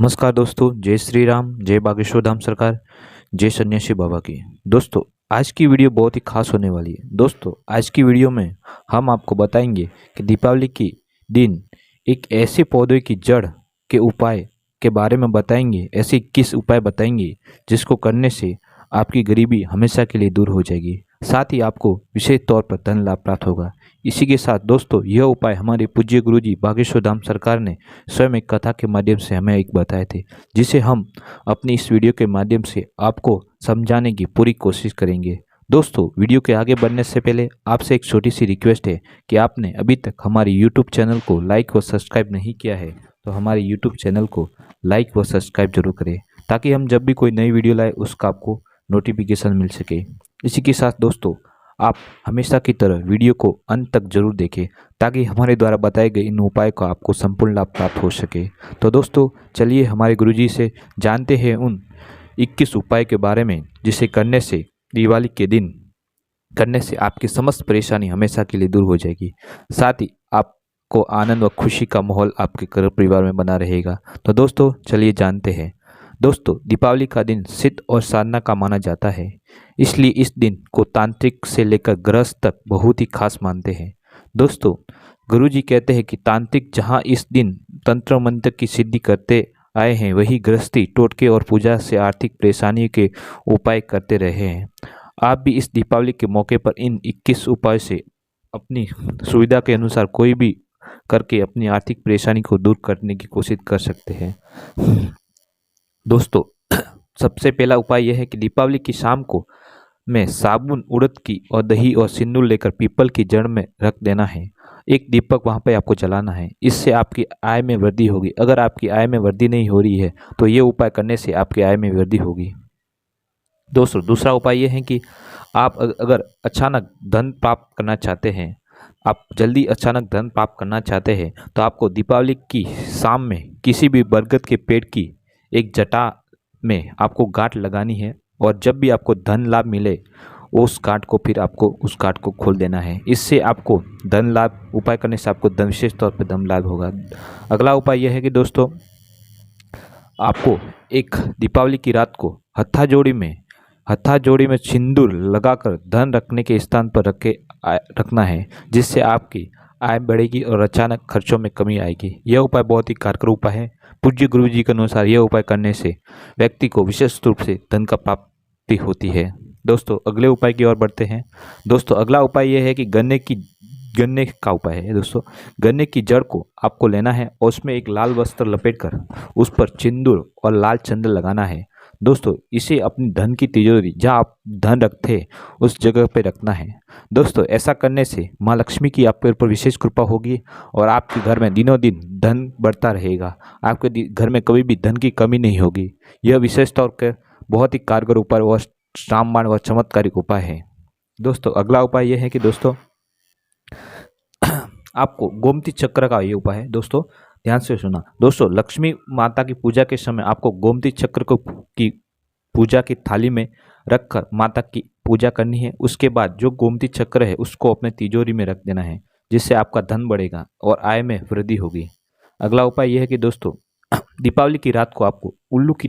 नमस्कार दोस्तों, जय श्री राम, जय बागेश्वर धाम सरकार, जय सन्यासी बाबा की। दोस्तों, आज की वीडियो बहुत ही खास होने वाली है। दोस्तों, आज की वीडियो में हम आपको बताएंगे कि दीपावली के दिन एक ऐसे पौधे की जड़ के उपाय के बारे में बताएंगे। ऐसे 21 उपाय बताएंगे जिसको करने से आपकी गरीबी हमेशा के लिए दूर हो जाएगी, साथ ही आपको विशेष तौर पर धन लाभ प्राप्त होगा। इसी के साथ दोस्तों, यह उपाय हमारे पूज्य गुरुजी बागेश्वर धाम सरकार ने स्वयं एक कथा के माध्यम से हमें एक बताए थे, जिसे हम अपनी इस वीडियो के माध्यम से आपको समझाने की पूरी कोशिश करेंगे। दोस्तों, वीडियो के आगे बढ़ने से पहले आपसे एक छोटी सी रिक्वेस्ट है कि आपने अभी तक हमारे यूट्यूब चैनल को लाइक व सब्सक्राइब नहीं किया है तो हमारे यूट्यूब चैनल को लाइक व सब्सक्राइब जरूर करें, ताकि हम जब भी कोई नई वीडियो लाए उसका आपको नोटिफिकेशन मिल सके। इसी के साथ दोस्तों, आप हमेशा की तरह वीडियो को अंत तक जरूर देखें, ताकि हमारे द्वारा बताए गए इन उपायों का आपको संपूर्ण लाभ प्राप्त हो सके। तो दोस्तों, चलिए हमारे गुरुजी से जानते हैं उन 21 उपाय के बारे में, जिसे करने से दिवाली के दिन करने से आपकी समस्त परेशानी हमेशा के लिए दूर हो जाएगी, साथ ही आपको आनंद व खुशी का माहौल आपके घर परिवार में बना रहेगा। तो दोस्तों, चलिए जानते हैं। दोस्तों, दीपावली का दिन सिद्ध और साधना का माना जाता है, इसलिए इस दिन को तांत्रिक से लेकर गृहस्थ तक बहुत ही खास मानते हैं। दोस्तों, गुरुजी कहते हैं कि तांत्रिक जहां इस दिन तंत्र मंत्र की सिद्धि करते आए हैं, वही गृहस्थी, टोटके और पूजा से आर्थिक परेशानी के उपाय करते रहे हैं। आप भी इस दीपावली के मौके पर इन 21 उपाय से अपनी सुविधा के अनुसार कोई भी करके अपनी आर्थिक परेशानी को दूर करने की कोशिश कर सकते हैं। दोस्तों, सबसे पहला उपाय यह है कि दीपावली की शाम को में साबुन, उड़द की और दही और सिंदूर लेकर पीपल की जड़ में रख देना है। एक दीपक वहां पे आपको जलाना है। इससे आपकी आय में वृद्धि होगी। अगर आपकी आय में वृद्धि नहीं हो रही है तो ये उपाय करने से आपकी आय में वृद्धि होगी। दोस्तों, दूसरा उपाय यह है कि आप अगर अचानक धन प्राप्त करना चाहते हैं, आप जल्दी अचानक धन प्राप्त करना चाहते हैं, तो आपको दीपावली की शाम में किसी भी बरगद के पेड़ की एक जटा में आपको गांठ लगानी है, और जब भी आपको धन लाभ मिले उस गांठ को फिर आपको उस गांठ को खोल देना है। इससे आपको धन लाभ, उपाय करने से आपको धन विशेष तौर पर धन लाभ होगा। अगला उपाय यह है कि दोस्तों, आपको एक दीपावली की रात को हत्था जोड़ी में सिंदूर लगाकर धन रखने के स्थान पर रखना है, जिससे आपकी आय बढ़ेगी और अचानक खर्चों में कमी आएगी। यह उपाय बहुत ही कारगर उपाय है। पूज्य गुरु जी के अनुसार यह उपाय करने से व्यक्ति को विशेष रूप से धन का प्राप्ति होती है। दोस्तों, अगले उपाय की ओर बढ़ते हैं। दोस्तों, अगला उपाय यह है कि गन्ने का उपाय है। दोस्तों, गन्ने की जड़ को आपको लेना है और उसमें एक लाल वस्त्र लपेटकर उस पर सिंदूर और लाल चंदन लगाना है। दोस्तों, इसे अपनी धन की तिजोरी, जहाँ आप धन रखते हैं उस जगह पे रखना है। दोस्तों, ऐसा करने से माँ लक्ष्मी की आपके ऊपर विशेष कृपा होगी और आपके घर में दिनों दिन धन बढ़ता रहेगा। आपके घर में कभी भी धन की कमी नहीं होगी। यह विशेष तौर पर बहुत ही कारगर उपाय व रामबाण व चमत्कारिक उपाय है। दोस्तों, अगला उपाय यह है कि दोस्तों, आपको गोमती चक्र का ये उपाय है। दोस्तों, ध्यान से सुना। दोस्तों, लक्ष्मी माता की पूजा के समय आपको गोमती चक्र को की पूजा की थाली में रखकर माता की पूजा करनी है। उसके बाद जो गोमती चक्र है उसको अपने तिजोरी में रख देना है, जिससे आपका धन बढ़ेगा और आय में वृद्धि होगी। अगला उपाय यह है कि दोस्तों, दीपावली की रात को आपको उल्लू की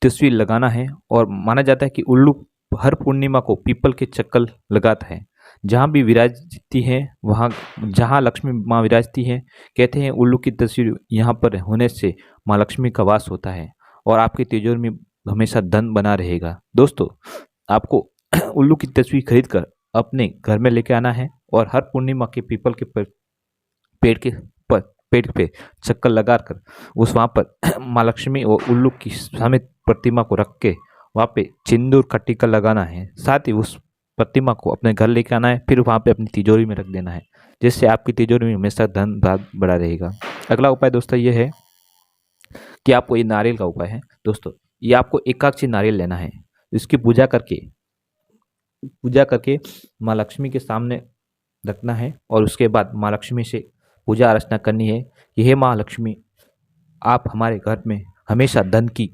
तस्वीर लगाना है, और माना जाता है कि उल्लू हर पूर्णिमा को पीपल के चक्कर लगाता है। जहाँ भी विराजती है, वहाँ जहाँ लक्ष्मी माँ विराजती है, कहते हैं उल्लू की तस्वीर यहाँ पर होने से माँ लक्ष्मी का वास होता है और आपकी तिजोरी में हमेशा धन बना रहेगा। दोस्तों, आपको उल्लू की तस्वीर खरीद कर अपने घर में लेके आना है और हर पूर्णिमा के पीपल के पेड़ पे चक्कर लगाकर उस वहाँ पर माँ लक्ष्मी और उल्लू की समेत प्रतिमा को रख के वहाँ पे सिंदूर का टीका लगाना है। साथ ही उस प्रतिमा को अपने घर लेके आना है, फिर वहाँ पे अपनी तिजोरी में रख देना है, जिससे आपकी तिजोरी में हमेशा धन बढ़ा रहेगा। अगला उपाय दोस्तों ये है कि आपको, ये नारियल का उपाय है। दोस्तों, ये आपको एकाक्षी नारियल लेना है। इसकी पूजा करके माँ लक्ष्मी के सामने रखना है, और उसके बाद माँ लक्ष्मी से पूजा अर्चना करनी है कि हे माँ लक्ष्मी, आप हमारे घर में हमेशा धन की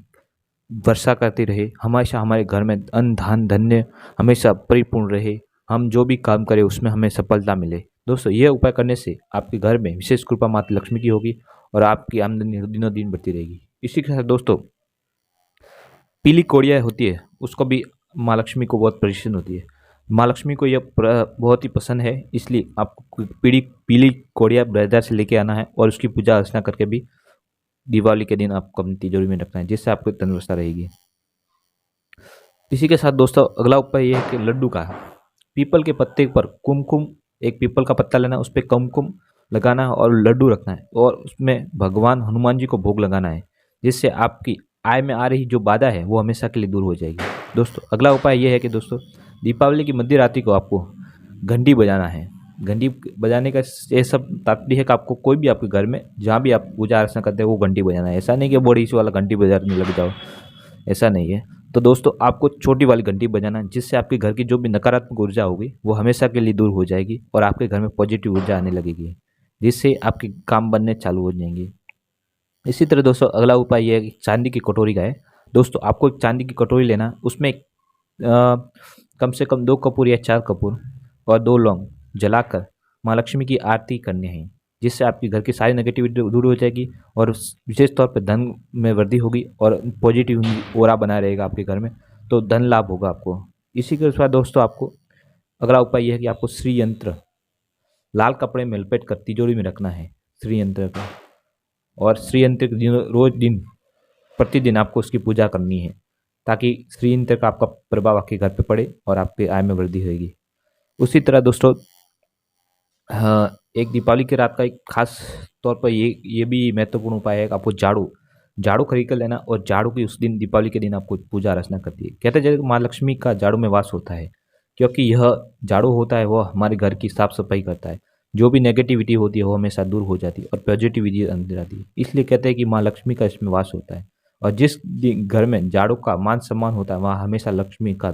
वर्षा करती रहे, हमेशा हमारे घर में अन्न धान धन्य हमेशा परिपूर्ण रहे, हम जो भी काम करें उसमें हमें सफलता मिले। दोस्तों, यह उपाय करने से आपके घर में विशेष कृपा माता लक्ष्मी की होगी और आपकी आमदनी दिनों दिन बढ़ती रहेगी। इसी के साथ दोस्तों पीली कौड़ियाँ होती है, उसको भी माँ लक्ष्मी को बहुत परेशान होती है। माँ लक्ष्मी को यह बहुत ही पसंद है, इसलिए आपको पीली पीली कौड़ियाँ बाजार से लेके आना है और उसकी पूजा अर्चना करके भी दीपावली के दिन आपको अपनी तिजोरी में रखना है, जिससे आपको तंदुरुस्ती रहेगी। इसी के साथ दोस्तों अगला उपाय यह है कि लड्डू का पीपल के पत्ते पर कुमकुम, एक पीपल का पत्ता लेना, उस पर कुमकुम लगाना है और लड्डू रखना है और उसमें भगवान हनुमान जी को भोग लगाना है, जिससे आपकी आय में आ रही जो बाधा है वो हमेशा के लिए दूर हो जाएगी। दोस्तों अगला उपाय यह है कि दोस्तों दीपावली की मध्य रात्रि को आपको घंटी बजाना है। घंटी बजाने का ये सब तात्पर्य है कि आपको कोई भी आपके घर में जहाँ भी आप पूजा अर्चना करते हैं वो घंटी बजाना है। ऐसा नहीं कि बड़ी सी वाला घंटी बजाने लग जाओ, ऐसा नहीं है। तो दोस्तों आपको छोटी वाली घंटी बजाना है, जिससे आपके घर की जो भी नकारात्मक ऊर्जा होगी वो हमेशा के लिए दूर हो जाएगी और आपके घर में पॉजिटिव ऊर्जा आने लगेगी, जिससे आपके काम बनने चालू हो जाएंगे। इसी तरह दोस्तों अगला उपाय यह है कि चांदी की कटोरी का है। दोस्तों आपको एक चांदी की कटोरी लेना, उसमें कम से कम 2 कपूर या 4 कपूर और 2 लौंग जलाकर माँ लक्ष्मी की आरती करनी है, जिससे आपकी घर की सारी नेगेटिविटी दूर हो जाएगी और विशेष तौर पर धन में वृद्धि होगी और पॉजिटिव ऑरा बना रहेगा आपके घर में, तो धन लाभ होगा आपको। इसी के साथ दोस्तों आपको अगला उपाय यह है कि आपको श्री यंत्र लाल कपड़े में लपेट कर तिजोरी में रखना है, श्री यंत्र का। और श्री यंत्र रोज दिन प्रतिदिन आपको उसकी पूजा करनी है, ताकि श्री यंत्र का आपका प्रभाव आपके घर पे पड़े और आपके आय में वृद्धि होगी। उसी तरह दोस्तों एक दीपावली की रात का एक खास तौर पर ये भी महत्वपूर्ण उपाय है कि आपको झाड़ू खरीद कर लेना और झाड़ू की उस दिन दीपावली के दिन आपको पूजा अर्चना करती है। कहते हैं जैसे माँ लक्ष्मी का झाड़ू में वास होता है, क्योंकि यह झाड़ू होता है वह हमारे घर की साफ सफाई करता है, जो भी नेगेटिविटी होती है वो हमेशा दूर हो जाती है और पॉजिटिविटी अंदर आती है। इसलिए कहते हैं कि माँ लक्ष्मी का इसमें वास होता है और जिस घर में झाड़ू का मान सम्मान होता है वहाँ हमेशा लक्ष्मी का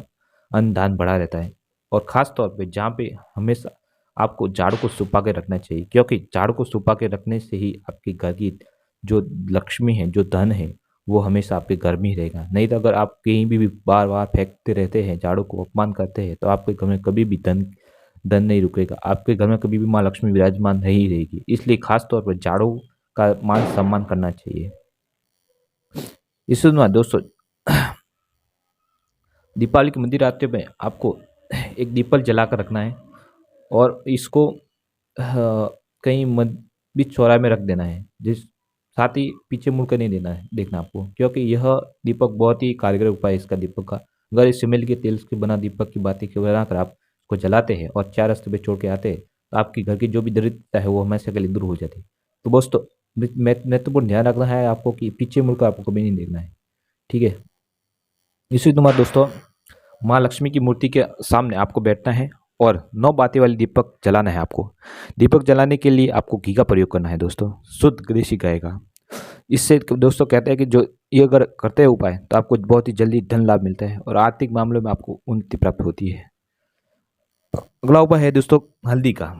अन्न धान बढ़ा रहता है। और ख़ास तौर पे जहाँ पे हमेशा आपको झाड़ू को छुपा के रखना चाहिए, क्योंकि झाड़ू को छुपा के रखने से ही आपके घर की जो लक्ष्मी है, जो धन है, वो हमेशा आपके घर में ही रहेगा। नहीं तो अगर आप कहीं भी बार बार फेंकते रहते हैं, झाड़ू को अपमान करते हैं, तो आपके घर में कभी भी धन नहीं रुकेगा, आपके घर में कभी भी माँ लक्ष्मी विराजमान नहीं रहेगी। इसलिए खास तौर पर झाड़ू का मान सम्मान करना चाहिए। इसके बाद दोस्तों दीपावली की मध्य रात्रि में आपको एक दीपक जलाकर रखना है और इसको कहीं बीच चौराहे में रख देना है, जिस साथ ही पीछे मुड़ कर नहीं देना है देखना आपको, क्योंकि यह दीपक बहुत ही कारगर उपाय है इसका दीपक का। अगर इस सिमेल के तेल के बना दीपक की बातें बनाकर आप को जलाते हैं और 4 रास्ते पे छोड़ के आते हैं, तो आपकी घर की जो भी दरिद्रता है वो हमेशा के लिए दूर हो जाती है। तो दोस्तों महत्वपूर्ण ध्यान रखना है आपको कि पीछे मुड़कर आपको कभी नहीं देखना है, ठीक है। इसी तुम्हारे दोस्तों माँ लक्ष्मी की मूर्ति के सामने आपको बैठना है और 9 बाती वाली दीपक जलाना है आपको। दीपक जलाने के लिए आपको घी का प्रयोग करना है दोस्तों, शुद्ध देसी गाय का। इससे दोस्तों कहते हैं कि जो ये अगर करते हैं उपाय तो आपको बहुत ही जल्दी धन लाभ मिलता है और आर्थिक मामलों में आपको उन्नति प्राप्त होती है। अगला उपाय है दोस्तों हल्दी का।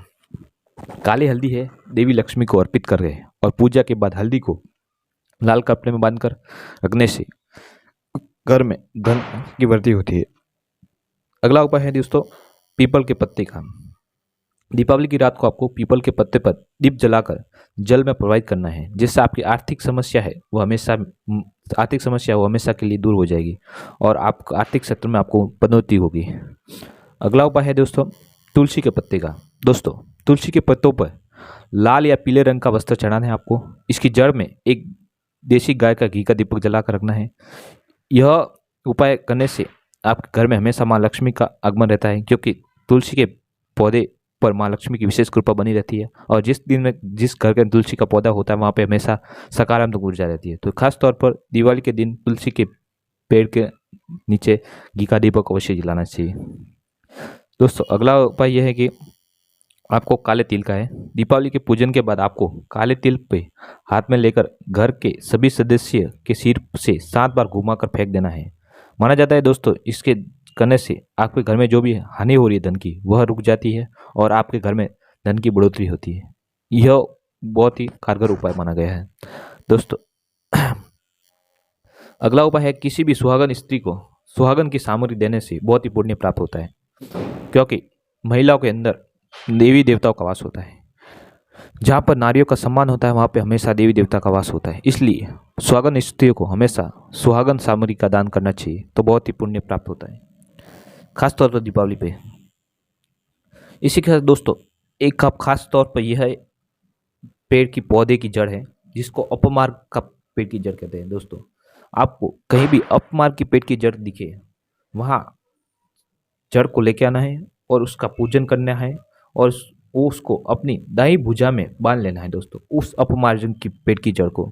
काली हल्दी है देवी लक्ष्मी को अर्पित कर रहे हैं और पूजा के बाद हल्दी को लाल कपड़े में बांधकर रखने से घर में धन की वृद्धि होती है। अगला उपाय है दोस्तों पीपल के पत्ते का। दीपावली की रात को आपको पीपल के पत्ते पर दीप जलाकर जल में प्रवाहित करना है, जिससे आपकी आर्थिक समस्या वो हमेशा के लिए दूर हो जाएगी और आप आर्थिक क्षेत्र में आपको पदोन्नति होगी। अगला उपाय है दोस्तों तुलसी के पत्ते का। दोस्तों तुलसी के पत्तों पर लाल या पीले रंग का वस्त्र चढ़ाना है आपको। इसकी जड़ में एक देसी गाय का घी का दीपक जलाकर रखना है। यह उपाय करने से आपके घर में हमेशा माँ लक्ष्मी का आगमन रहता है, क्योंकि तुलसी के पौधे पर माँ लक्ष्मी की विशेष कृपा बनी रहती है और जिस घर के तुलसी का पौधा होता है वहाँ पे हमेशा सकारात्मक ऊर्जा रहती है। तो खास तौर पर दिवाली के दिन तुलसी के पेड़ के नीचे घी का दीपक अवश्य जलाना चाहिए। दोस्तों अगला उपाय यह है कि आपको काले तिल का है। दीपावली के पूजन के बाद आपको काले तिल पे हाथ में लेकर घर के सभी सदस्य के सिर से 7 बार घुमाकर फेंक देना है। माना जाता है दोस्तों इसके करने से आपके घर में जो भी हानि हो रही है धन की वह रुक जाती है और आपके घर में धन की बढ़ोतरी होती है। यह बहुत ही कारगर उपाय माना गया है। दोस्तों अगला उपाय है किसी भी सुहागन स्त्री को सुहागन की सामग्री देने से बहुत ही पुण्य प्राप्त होता है, क्योंकि महिलाओं के अंदर देवी देवताओं का वास होता है। जहाँ पर नारियों का सम्मान होता है वहाँ पे हमेशा देवी देवता का वास होता है। इसलिए सुहागन स्त्रियों को हमेशा सुहागन सामग्री का दान करना चाहिए, तो बहुत ही पुण्य प्राप्त होता है, खासतौर पर दीपावली पे। इसी के साथ दोस्तों एक आप खास तौर पर यह पेड़ की पौधे की जड़ है, जिसको अपमार्ग का पेड़ की जड़ कहते हैं। दोस्तों आपको कहीं भी अपमार्ग की पेड़ की जड़ दिखे, वहाँ जड़ को लेके आना है और उसका पूजन करना है और उसको अपनी दाई भुजा में बांध लेना है। दोस्तों उस अपमार्जन की पेड़ की जड़ को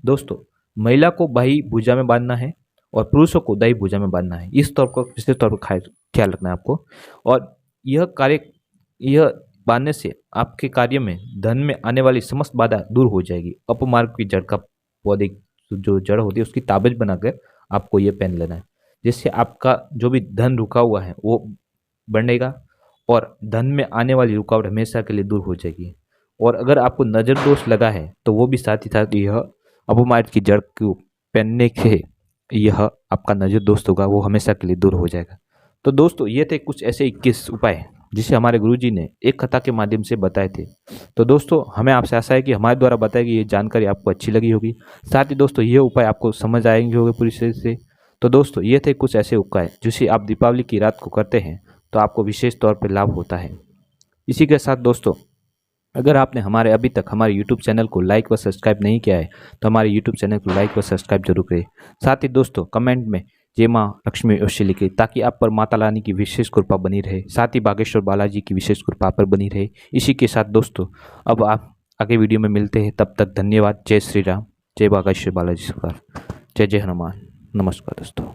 दोस्तों महिला को बाई भुजा में बांधना है और पुरुषों को दाई भुजा में बांधना है। इस तौर पर विशेष तौर पर ख्याल रखना है आपको। और यह बांधने से आपके कार्य में धन में आने वाली समस्त बाधा दूर हो जाएगी। अपमार्ग की जड़ का पौधे जो जड़ होती है उसकी ताबीज बनाकर आपको ये पहन लेना है, जिससे आपका जो भी धन रुका हुआ है वो बढ़ेगा और धन में आने वाली रुकावट हमेशा के लिए दूर हो जाएगी। और अगर आपको नज़र दोष लगा है तो वो भी साथ ही साथ यह अपमार्ग की जड़ को पहनने के यह आपका नज़र दोष होगा वो हमेशा के लिए दूर हो जाएगा। तो दोस्तों ये थे कुछ ऐसे 21 उपाय जिसे हमारे गुरुजी ने एक कथा के माध्यम से बताए थे। तो दोस्तों हमें आपसे आशा है कि हमारे द्वारा बताई गई ये जानकारी आपको अच्छी लगी होगी, साथ ही दोस्तों ये उपाय आपको समझ आएंगे होंगे पूरी तरह से। तो दोस्तों ये थे कुछ ऐसे उपाय जिसे आप दीपावली की रात को करते हैं तो आपको विशेष तौर पर लाभ होता है। इसी के साथ दोस्तों अगर आपने अभी तक हमारे YouTube चैनल को लाइक व सब्सक्राइब नहीं किया है तो हमारे YouTube चैनल को लाइक व सब्सक्राइब जरूर करें। साथ ही दोस्तों कमेंट में जय माँ लक्ष्मी अवश्य लिखें, ताकि आप पर माता रानी की विशेष कृपा बनी रहे, साथ ही बागेश्वर बालाजी की विशेष कृपा आप पर बनी रहे। इसी के साथ दोस्तों अब आप आगे वीडियो में मिलते हैं, तब तक धन्यवाद। जय श्री राम, जय बागेश्वर बालाजी सरकार, जय जय हनुमान। नमस्कार दोस्तों।